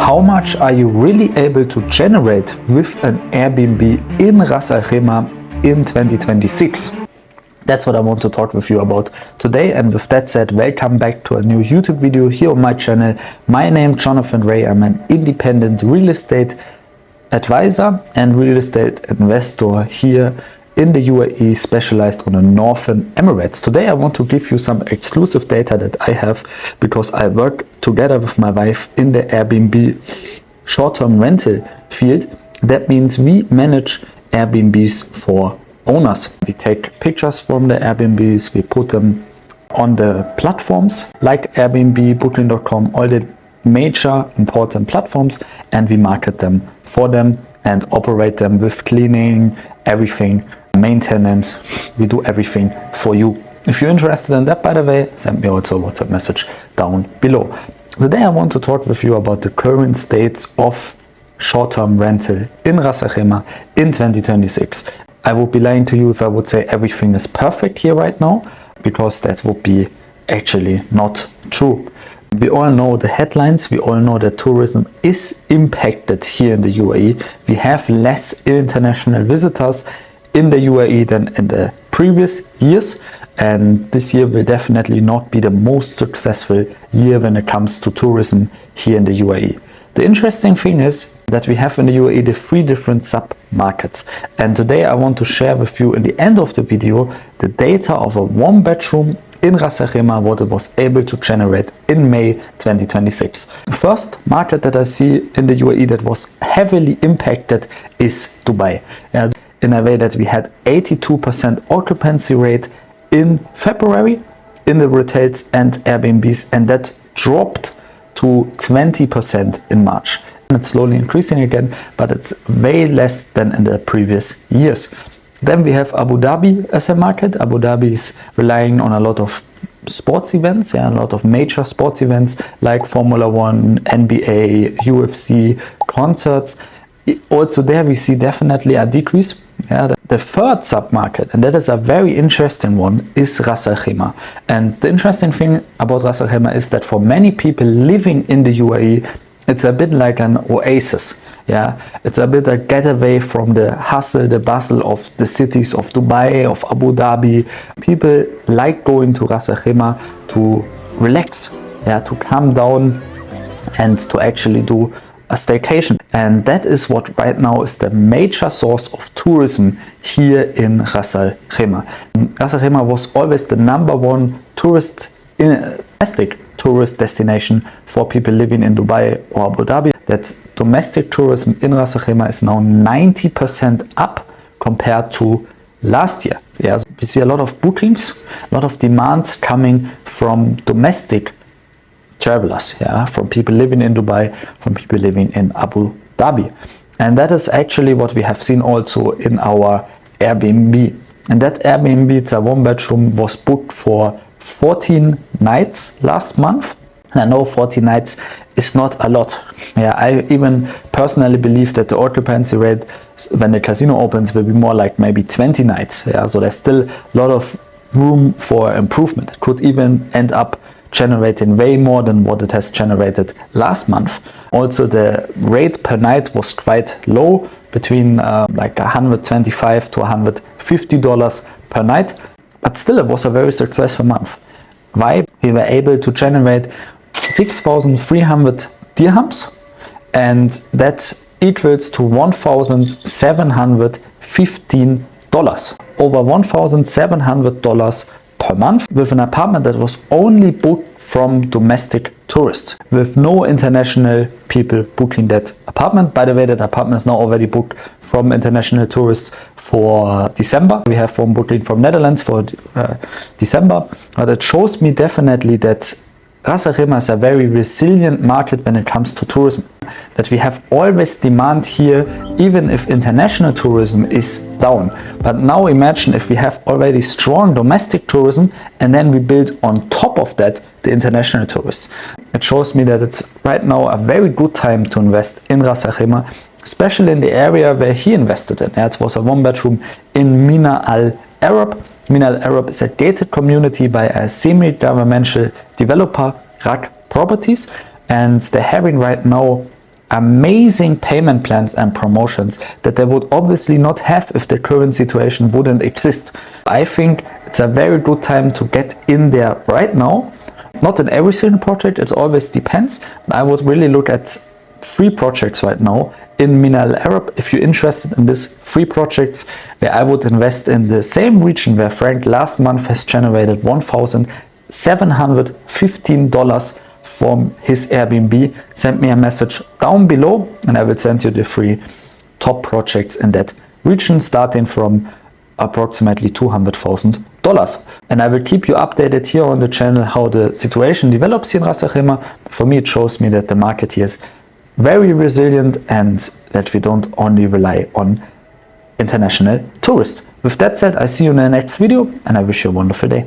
How much are you really able to generate with an Airbnb in Ras Al Khaimah in 2026? That's what I want to talk with you about today. And with that said, welcome back to a new YouTube video here on my channel. My name is Jonathan Ray. I'm an independent real estate advisor and real estate investor here in the UAE, specialized on the Northern Emirates. Today I want to give you some exclusive data that I have because I work together with my wife in the Airbnb short-term rental field. That means we manage Airbnbs for owners. We take pictures from the Airbnbs, we put them on the platforms like Airbnb, booking.com, all the major important platforms, and we market them for them and operate them with cleaning, everything, maintenance. We do everything for you. If you're interested in that, by the way, send me also a WhatsApp message down below. Today I want to talk with you about the current states of short-term rental in Ras Al Khaimah in 2026. I would be lying to you if I would say everything is perfect here right now, because that would be actually not true. We all know the headlines, we all know that tourism is impacted here in the UAE. We have less international visitors in the UAE than in the previous years, and this year will definitely not be the most successful year when it comes to tourism here in the UAE. The interesting thing is that we have in the UAE the three different sub-markets, and today I want to share with you in the end of the video the data of a one-bedroom in Ras Al Khaimah, what it was able to generate in May 2026. The first market that I see in the UAE that was heavily impacted is Dubai. In a way that we had 82% occupancy rate in February in the hotels and Airbnbs, and that dropped to 20% in March. And it's slowly increasing again, but it's way less than in the previous years. Then we have Abu Dhabi as a market. Abu Dhabi is relying on a lot of sports events, a lot of major sports events like Formula 1, NBA, UFC, concerts. Also there we see definitely a decrease. The third sub-market, and that is a very interesting one, is Ras Al Khaimah. And the interesting thing about Ras Al Khaimah is that for many people living in the UAE, it's a bit like an oasis. It's a bit a getaway from the hustle, the bustle of the cities of Dubai, of Abu Dhabi. People like going to Ras Al Khaimah to relax, to calm down and to actually do a staycation. And that is what right now is the major source of tourism here in Ras Al Khaimah. Ras Al Khaimah was always the number one domestic tourist destination for people living in Dubai or Abu Dhabi. That domestic tourism in Ras Al Khaimah is now 90% up compared to last year. So we see a lot of bookings, a lot of demand coming from domestic travelers, from people living in Dubai, from people living in Abu Dhabi. And that is actually what we have seen also in our Airbnb. And that Airbnb, it's a one bedroom, was booked for 14 nights last month. And I know 14 nights is not a lot. I even personally believe that the occupancy rate when the casino opens will be more like maybe 20 nights. So there's still a lot of room for improvement. It could even end up generating way more than what it has generated last month. Also the rate per night was quite low, between like $125 to $150 per night, but still it was a very successful month. Why? We were able to generate 6,300 dirhams, and that equals to $1,715, over $1,700 per month, with an apartment that was only booked from domestic tourists, with no international people booking that apartment. By the way, that apartment is now already booked from international tourists for December. We have one booking from Netherlands for December. But it shows me definitely that Ras Al Khaimah is a very resilient market when it comes to tourism. That we have always demand here, even if international tourism is down. But now imagine if we have already strong domestic tourism and then we build on top of that the international tourists. It shows me that it's right now a very good time to invest in Ras Al Khaimah, especially in the area where he invested in. It was a one bedroom in Mina Al Arab. Mina Al Arab is a gated community by a semi-governmental developer, RAK Properties, and they're having right now amazing payment plans and promotions that they would obviously not have if the current situation wouldn't exist. I think it's a very good time to get in there right now. Not in every single project, it always depends. I would really look at 3 projects right now in Mina Al Arab. If you're interested in these 3 projects where I would invest in the same region where Frank last month has generated $1,715 from his Airbnb, send me a message down below and I will send you the 3 top projects in that region, starting from approximately $200,000. And I will keep you updated here on the channel how the situation develops here in Ras Al Khaimah. For me, it shows me that the market here is very resilient and that we don't only rely on international tourists. With that said, I see you in the next video and I wish you a wonderful day.